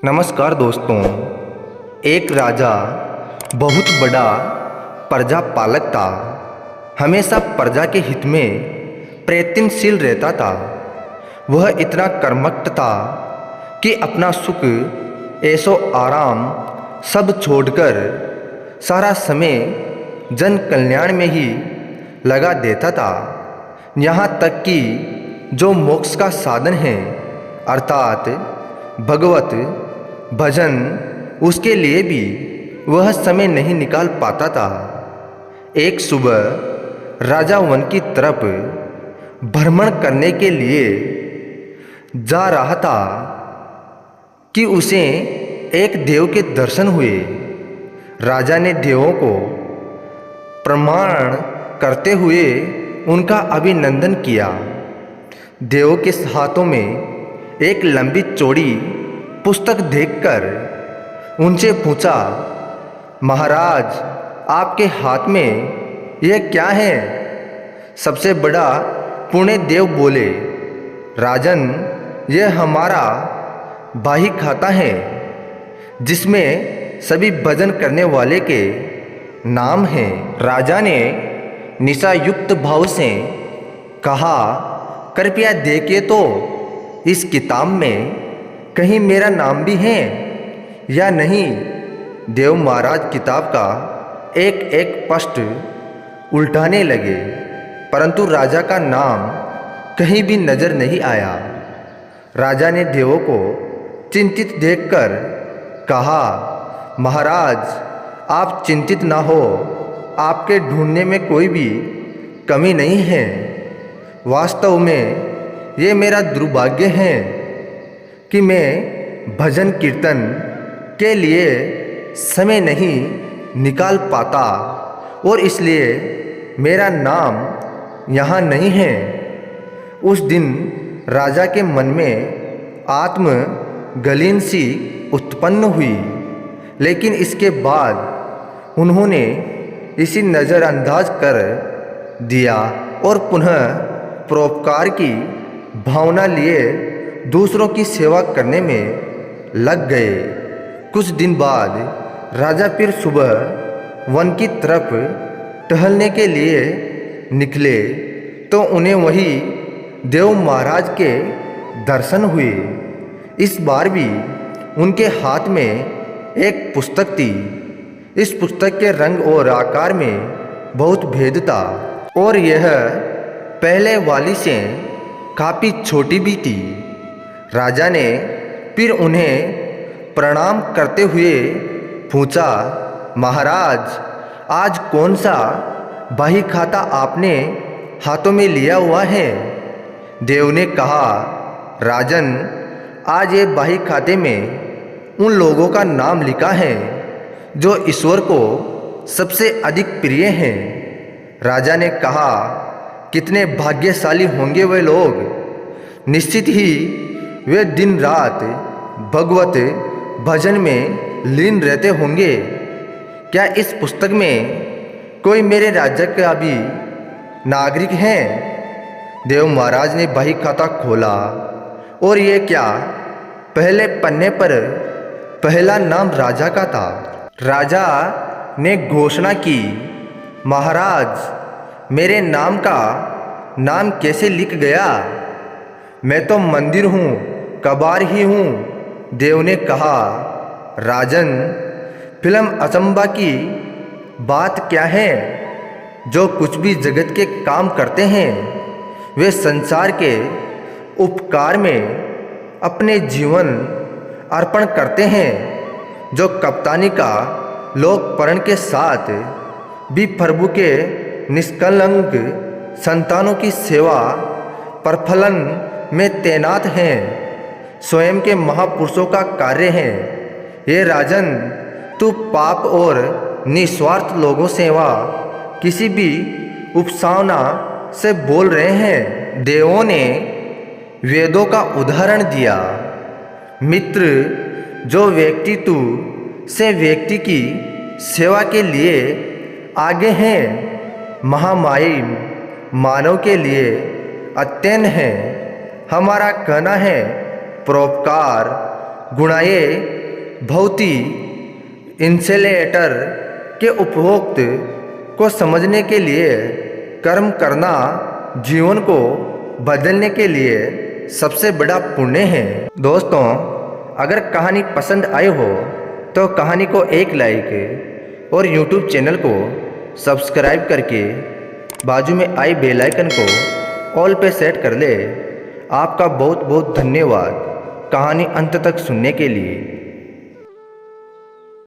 नमस्कार दोस्तों। एक राजा बहुत बड़ा प्रजा पालक था। हमेशा प्रजा के हित में प्रयत्नशील रहता था। वह इतना कर्मठ था कि अपना सुख ऐशो आराम सब छोड़कर सारा समय जन कल्याण में ही लगा देता था। यहाँ तक कि जो मोक्ष का साधन है अर्थात भगवत भजन, उसके लिए भी वह समय नहीं निकाल पाता था। एक सुबह राजा वन की तरफ भ्रमण करने के लिए जा रहा था कि उसे एक देव के दर्शन हुए। राजा ने देवों को प्रणाम करते हुए उनका अभिनंदन किया। देवों के हाथों में एक लंबी चौड़ी पुस्तक देखकर उनसे पूछा, महाराज आपके हाथ में यह क्या है? सबसे बड़ा पुण्य देव बोले, राजन यह हमारा बाही खाता है जिसमें सभी भजन करने वाले के नाम हैं। राजा ने निशायुक्त भाव से कहा, कृपया देखिए तो इस किताब में कहीं मेरा नाम भी है या नहीं। देव महाराज किताब का एक एक पृष्ठ उल्टाने लगे, परंतु राजा का नाम कहीं भी नजर नहीं आया। राजा ने देवों को चिंतित देखकर कहा, महाराज आप चिंतित ना हो, आपके ढूंढने में कोई भी कमी नहीं है। वास्तव में ये मेरा दुर्भाग्य है कि मैं भजन कीर्तन के लिए समय नहीं निकाल पाता और इसलिए मेरा नाम यहाँ नहीं है। उस दिन राजा के मन में आत्म गलीन सी उत्पन्न हुई, लेकिन इसके बाद उन्होंने इसी नज़रअंदाज कर दिया और पुनः परोपकार की भावना लिए दूसरों की सेवा करने में लग गए। कुछ दिन बाद राजा फिर सुबह वन की तरफ टहलने के लिए निकले तो उन्हें वही देव महाराज के दर्शन हुए। इस बार भी उनके हाथ में एक पुस्तक थी। इस पुस्तक के रंग और आकार में बहुत भेद था और यह पहले वाली से काफ़ी छोटी भी थी। राजा ने फिर उन्हें प्रणाम करते हुए पूछा, महाराज आज कौन सा बाही खाता आपने हाथों में लिया हुआ है? देव ने कहा, राजन आज ये बाही खाते में उन लोगों का नाम लिखा है जो ईश्वर को सबसे अधिक प्रिय हैं। राजा ने कहा, कितने भाग्यशाली होंगे वे लोग। निश्चित ही वे दिन रात भगवत भजन में लीन रहते होंगे। क्या इस पुस्तक में कोई मेरे राज्य का भी नागरिक है? देव महाराज ने बही खाता खोला और ये क्या, पहले पन्ने पर पहला नाम राजा का था। राजा ने घोषणा की, महाराज मेरे नाम का नाम कैसे लिख गया? मैं तो मंदिर हूँ, कबार ही हूँ। देव ने कहा, राजन फिल्म अचंबा की बात क्या है? जो कुछ भी जगत के काम करते हैं वे संसार के उपकार में अपने जीवन अर्पण करते हैं। जो कप्तानी का लोकप्रण के साथ भी प्रभु के निष्कलंक संतानों की सेवा प्रफलन में तैनात हैं, स्वयं के महापुरुषों का कार्य है। ये राजन तू पाप और निस्वार्थ लोगों सेवा किसी भी उपसावना से बोल रहे हैं। देवों ने वेदों का उदाहरण दिया। मित्र जो व्यक्ति तू से व्यक्ति की सेवा के लिए आगे हैं, महामाई मानव के लिए अत्यंत है। हमारा कहना है परोपकार गुणाए भौति इंसुलेटर के उपभोक्त को समझने के लिए कर्म करना जीवन को बदलने के लिए सबसे बड़ा पुण्य है। दोस्तों, अगर कहानी पसंद आई हो तो कहानी को एक लाइक और YouTube चैनल को सब्सक्राइब करके बाजू में आई बेल आइकन को ऑल पे सेट कर ले। आपका बहुत बहुत धन्यवाद कहानी अंत तक सुनने के लिए।